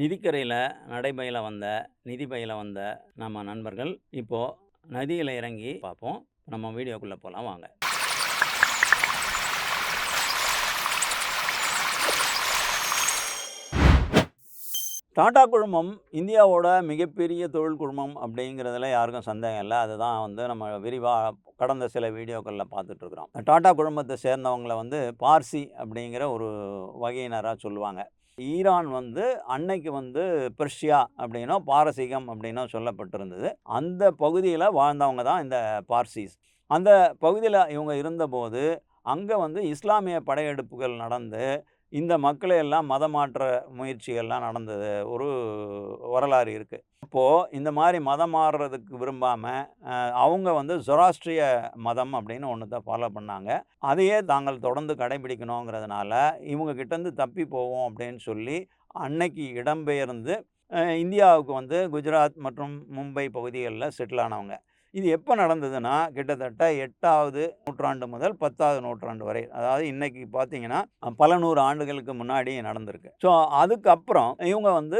நிதிக்கரையில் நடைபயில வந்த நிதி பயில வந்த நம்ம நண்பர்கள் இப்போது நதியில் இறங்கி பார்ப்போம். நம்ம வீடியோக்குள்ளே போகலாம் வாங்க. டாடா குழுமம் இந்தியாவோட மிகப்பெரிய தொழில் குழுமம் அப்படிங்கிறதுல யாருக்கும் சந்தேகம் இல்லை. அதுதான் நம்ம விரிவாக கடந்த சில வீடியோக்களில் பார்த்துட்ருக்குறோம். டாடா குழுமத்தை சேர்ந்தவங்களை பார்சி அப்படிங்கிற ஒரு வகையினராக சொல்லுவாங்க. ஈரான் அன்னைக்கு பெர்ஷியா அப்படின்னோ பாரசீகம் அப்படின்னோ சொல்லப்பட்டிருந்தது. அந்த பகுதியில் வாழ்ந்தவங்க தான் இந்த பார்சிஸ். அந்த பகுதியில் இவங்க இருந்தபோது அங்கே இஸ்லாமிய படையெடுப்புகள் நடந்து இந்த மக்களை எல்லாம் மதமாற்ற முயற்சிகள்லாம் நடந்தது ஒரு வரலாறு இருக்குது. அப்போது இந்த மாதிரி மதம் மாறுறதுக்கு விரும்பாமல் அவங்க ஜொராஸ்ட்ரிய மதம் அப்படின்னு ஒன்று தான் ஃபாலோ பண்ணாங்க. அதையே தாங்கள் தொடர்ந்து கடைபிடிக்கணுங்கிறதுனால இவங்க கிட்டேருந்து தப்பி போவோம் அப்படின்னு சொல்லி அன்னைக்கு இடம்பெயர்ந்து இந்தியாவுக்கு குஜராத் மற்றும் மும்பை பகுதிகளில் செட்டில் ஆனவங்க. இது எப்போ நடந்ததுன்னா கிட்டத்தட்ட 8வது நூற்றாண்டு முதல் 10வது நூற்றாண்டு வரை, அதாவது இன்றைக்கி பார்த்திங்கன்னா பல நூறு ஆண்டுகளுக்கு முன்னாடி நடந்திருக்கு. ஸோ அதுக்கப்புறம் இவங்க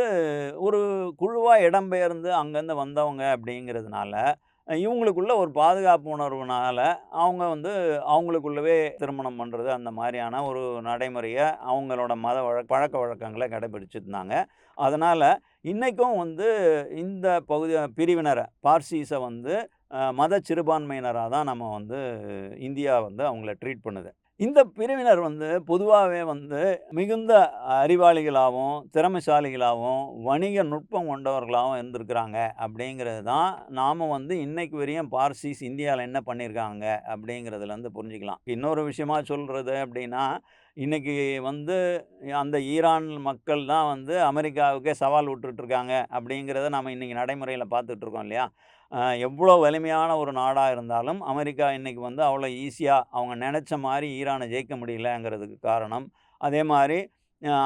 ஒரு குழுவாக இடம்பெயர்ந்து அங்கேருந்து வந்தவங்க அப்படிங்கிறதுனால இவங்களுக்குள்ள ஒரு பாதுகாப்பு உணர்வுனால அவங்க அவங்களுக்குள்ளவே திருமணம் பண்ணுறது அந்த மாதிரியான ஒரு நடைமுறையை அவங்களோட பழக்க வழக்கங்களை கடைபிடிச்சிருந்தாங்க. அதனால் இன்றைக்கும் இந்த பிரிவினரை பார்சிஸை மத சிறுபான்மையினராக தான் நம்ம இந்தியா அவங்கள ட்ரீட் பண்ணுது. இந்த பிரிவினர் பொதுவாகவே மிகுந்த அறிவாளிகளாகவும் திறமைசாலிகளாகவும் வணிக நுட்பம் கொண்டவர்களாகவும் இருந்திருக்கிறாங்க. அப்படிங்கிறது தான் நாம் இன்னைக்கு வரையும் பார்சிஸ் இந்தியாவில் என்ன பண்ணியிருக்காங்க அப்படிங்கிறதுலேருந்து புரிஞ்சுக்கலாம். இன்னொரு விஷயமா சொல்கிறது அப்படின்னா, இன்றைக்கி அந்த ஈரான் மக்கள் தான் அமெரிக்காவுக்கே சவால் விட்டுட்ருக்காங்க அப்படிங்கிறத நம்ம இன்றைக்கி நடைமுறையில் பார்த்துட்ருக்கோம் இல்லையா? எவ்வளோ வலிமையான ஒரு நாடாக இருந்தாலும் அமெரிக்கா இன்றைக்கி அவ்வளோ ஈஸியாக அவங்க நினச்ச மாதிரி ஈரானை ஜெயிக்க முடியலங்கிறதுக்கு காரணம், அதே மாதிரி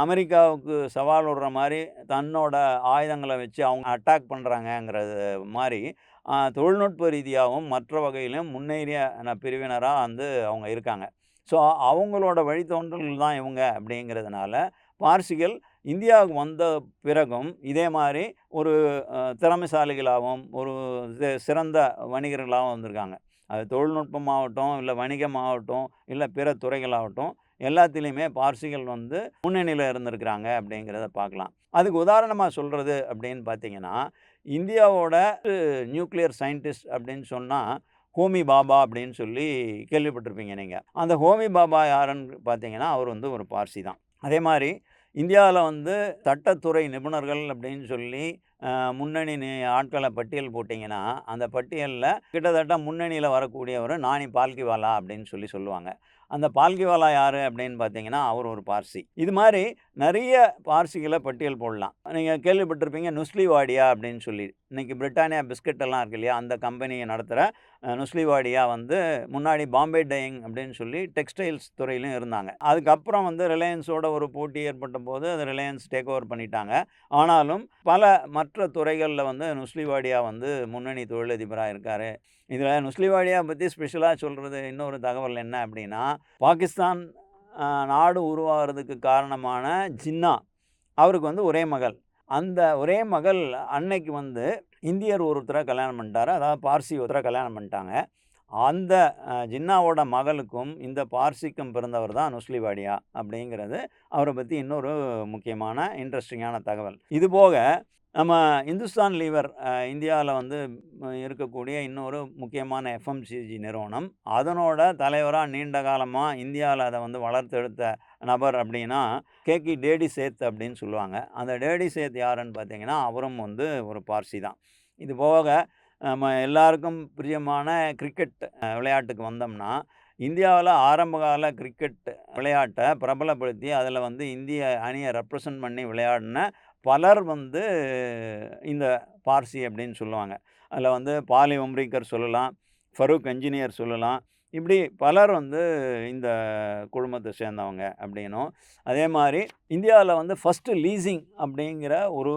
அமெரிக்காவுக்கு சவால் விடுற மாதிரி தன்னோட ஆயுதங்களை வச்சு அவங்க அட்டாக் பண்ணுறாங்கங்கிறது மாதிரி தொழில்நுட்ப ரீதியாகவும் மற்ற வகையிலும் முன்னேறிய பிரிவினராக அவங்க இருக்காங்க. ஸோ அவங்களோட வழித்தோன்றல்கள் தான் இவங்க. அப்படிங்கிறதுனால பார்சிகள் இந்தியாவுக்கு வந்த பிறகும் இதே மாதிரி ஒரு திறமைசாலிகளாகவும் ஒரு சிறந்த வணிகர்களாகவும் வந்திருக்காங்க. அது தொழில்நுட்பமாகட்டும், இல்லை வணிகமாகட்டும், இல்லை பிற துறைகளாகட்டும், எல்லாத்துலேயுமே பார்சிகள் முன்னணியில் இருந்திருக்கிறாங்க அப்படிங்கிறத பார்க்கலாம். அதுக்கு உதாரணமாக சொல்கிறது அப்படின்னு பார்த்திங்கன்னா, இந்தியாவோட நியூக்ளியர் சயின்டிஸ்ட் அப்படின்னு சொன்னால் ஹோமி பாபா அப்படின்னு சொல்லி கேள்விப்பட்டிருப்பீங்க நீங்கள். அந்த ஹோமி பாபா யாருன்னு பார்த்தீங்கன்னா அவர் ஒரு பார்சி தான். அதே மாதிரி இந்தியாவில் சட்டத்துறை நிபுணர்கள் அப்படின்னு சொல்லி முன்னணி ஆட்களை பட்டியல் போட்டிங்கன்னா அந்த பட்டியலில் கிட்டத்தட்ட முன்னணியில் வரக்கூடியவர் நானி பால்கிவாலா அப்படின்னு சொல்லுவாங்க. அந்த பால்கிவாலா யார் அப்படின்னு பார்த்தீங்கன்னா அவர் ஒரு பார்சி. இது மாதிரி நிறைய பார்சிகளை பட்டியல் போடலாம். நீங்கள் கேள்விப்பட்டிருப்பீங்க நுஸ்லிவாடியா அப்படின்னு சொல்லி. இன்றைக்கி பிரிட்டானியா பிஸ்கட் எல்லாம் இருக்கு இல்லையா, அந்த கம்பெனியை நடத்துகிற நுஸ்லிவாடியா முன்னாடி பாம்பே டையிங் அப்படின்னு சொல்லி டெக்ஸ்டைல்ஸ் துறையிலும் இருந்தாங்க. அதுக்கப்புறம் ரிலையன்ஸோட ஒரு போட்டி ஏற்பட்ட போது அது ரிலையன்ஸ் டேக் ஓவர் பண்ணிட்டாங்க. ஆனாலும் பல மற்ற துறைகளில் நுஸ்லிவாடியா முன்னணி தொழிலதிபராக இருக்கார். இதில் நுஸ்லிவாடியா பற்றி ஸ்பெஷலாக சொல்கிறது இன்னொரு தகவல் என்ன அப்படின்னா, பாகிஸ்தான் நாடு உருவாகிறதுக்கு காரணமான ஜின்னா அவருக்கு ஒரே மகள். அந்த ஒரே மகள் அன்னைக்கு இந்தியர் ஒருத்தரை கல்யாணம் பண்ணிட்டார். அதாவது பார்சி ஒருத்தரை கல்யாணம் பண்ணிட்டாங்க. அந்த ஜின்னாவோட மகளுக்கும் இந்த பார்சிக்கும் பிறந்தவர் தான் நுஸ்லிவாடியா அப்படிங்கிறது அவரை பற்றி இன்னொரு முக்கியமான இன்ட்ரெஸ்டிங்கான தகவல். இதுபோக நம்ம இந்துஸ்தான் லீவர் இந்தியாவில் இருக்கக்கூடிய இன்னொரு முக்கியமான எஃப்எம்சிஜி நிறுவனம், அதனோட தலைவராக நீண்ட காலமாக இந்தியாவில் அதை வளர்த்தெடுத்த நபர் அப்படின்னா கேகி டேடி சேத் அப்படின்னு சொல்லுவாங்க. அந்த டேடி சேத் யாருன்னு பார்த்தீங்கன்னா அவரும் ஒரு பார்சி தான். இது போக நம்ம எல்லாருக்கும் பிரியமான கிரிக்கெட் விளையாட்டுக்கு வந்தோம்னா, இந்தியாவில் ஆரம்பகால கிரிக்கெட் விளையாட்டை பிரபலப்படுத்தி அதில் இந்திய அணியை ரெப்ரசன்ட் பண்ணி விளையாடின பலர் இந்த பார்சி அப்படின்னு சொல்லுவாங்க. அதில் பாலி உம்ரிக்கர் சொல்லலாம், ஃபரூக் என்ஜினியர் சொல்லலாம். இப்படி பலர் இந்த குழுமத்தை சேர்ந்தவங்க அப்படின்னும். அதே மாதிரி இந்தியாவில் ஃபஸ்ட்டு லீசிங் அப்படிங்கிற ஒரு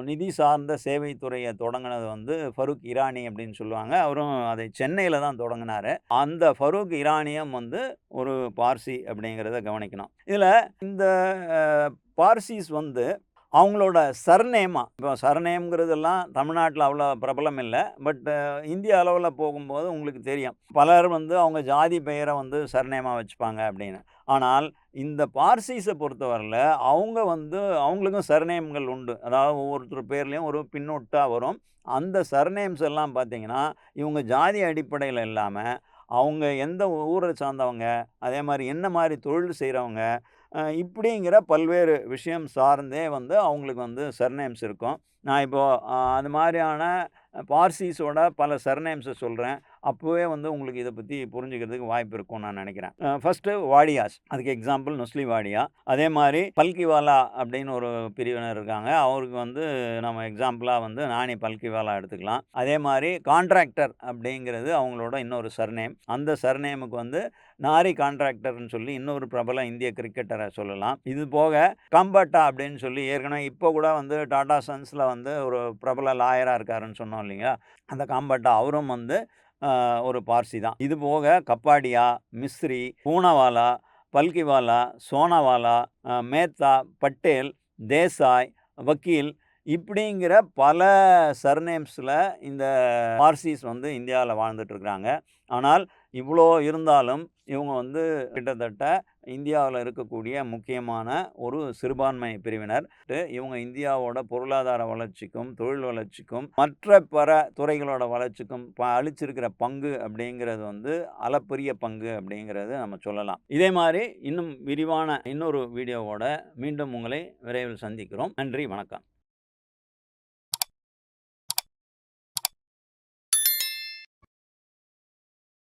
நிதி சார்ந்த சேவை துறையை தொடங்கினது ஃபரூக் இரானி அப்படின்னு சொல்லுவாங்க. அவரும் அதை சென்னையில் தான் தொடங்கினார். அந்த ஃபரூக் இரானியம் ஒரு பார்சி அப்படிங்கிறத கவனிக்கணும். இதில் இந்த பார்சிஸ் அவங்களோட சர்நேமா இப்போ சர்நேம்ங்கிறதெல்லாம் தமிழ்நாட்டில் அவ்வளோ பிரபலம் இல்லை. பட் இந்திய அளவில் போகும்போது உங்களுக்கு தெரியும். பலர் வந்து அவங்க ஜாதி பெயரை வந்து சர்நேமா வச்சுப்பாங்க அப்படின்னு. ஆனால் இந்த பார்சீஸை பொறுத்தவரையில் அவங்க வந்து அவங்களுக்கும் சர்நேம்கள் உண்டு. அதாவது ஒவ்வொருத்தர் பேர்லேயும் ஒரு பின்னொட்டா வரும். அந்த சர்நேம்ஸ் எல்லாம் பார்த்தீங்கன்னா இவங்க ஜாதி அடிப்படையில் இல்லாமல் அவங்க எந்த ஊரை சார்ந்தவங்க, அதே மாதிரி என்ன மாதிரி தொழில் செய்கிறவங்க, இப்படிங்கிற பல்வேறு விஷயம் சார்ந்தே வந்து அவங்களுக்கு வந்து சர்நேம்ஸ் இருக்கும். நான் இப்போது அது மாதிரியான பார்சீஸோட பல சர்நேம்ஸை சொல்கிறேன். அப்போவே வந்து உங்களுக்கு இதை பற்றி புரிஞ்சுக்கிறதுக்கு வாய்ப்பு இருக்கும்னு நான் நினைக்கிறேன். ஃபஸ்ட்டு வாடியாஸ், அதுக்கு எக்ஸாம்பிள் நுஸ்லி வாடியா. அதே மாதிரி பல்கிவாலா அப்படின்னு ஒரு பிரிவினர் இருக்காங்க. அவருக்கு வந்து நம்ம எக்ஸாம்பிளாக வந்து நானி பல்கிவாலா எடுத்துக்கலாம். அதே மாதிரி கான்ட்ராக்டர் அப்படிங்கிறது அவங்களோட இன்னொரு சர்நேம். அந்த சர்நேமுக்கு வந்து நாரி கான்ட்ராக்டர்னு சொல்லி இன்னொரு பிரபல இந்திய கிரிக்கெட்டரை சொல்லலாம். இது போக காம்பட்டா அப்படின்னு சொல்லி ஏற்கனவே இப்போ கூட வந்து டாடா சன்ஸில் வந்து ஒரு பிரபல லாயராக இருக்காருன்னு சொன்னோம் இல்லைங்களா? அந்த காம்பட்டா அவரும் வந்து ஒரு பார்சி தான். இது போக கப்பாடியா, மிஸ்ரி, பூனவாலா, பல்கிவாலா, சோனாவாலா, மேத்தா, பட்டேல், தேசாய், வக்கீல் இப்படிங்கிற பல சர்நேம்ஸில் இந்த பார்சிஸ் வந்து இந்தியாவில் வாழ்ந்துட்டுருக்குறாங்க. ஆனால் இவ்வளோ இருந்தாலும் இவங்க வந்து கிட்டத்தட்ட இந்தியாவில் இருக்கக்கூடிய முக்கியமான ஒரு சிறுபான்மை பிரிவினர். இவங்க இந்தியாவோட பொருளாதார வளர்ச்சிக்கும் தொழில் வளர்ச்சிக்கும் மற்ற பிற துறைகளோட வளர்ச்சிக்கும் அளிச்சிருக்கிற பங்கு அப்படிங்கிறது வந்து அளப்பரிய பங்கு அப்படிங்கிறது நம்ம சொல்லலாம். இதே மாதிரி இன்னும் விரிவான இன்னொரு வீடியோவோட மீண்டும் உங்களை விரைவில் சந்திக்கிறோம். நன்றி, வணக்கம்.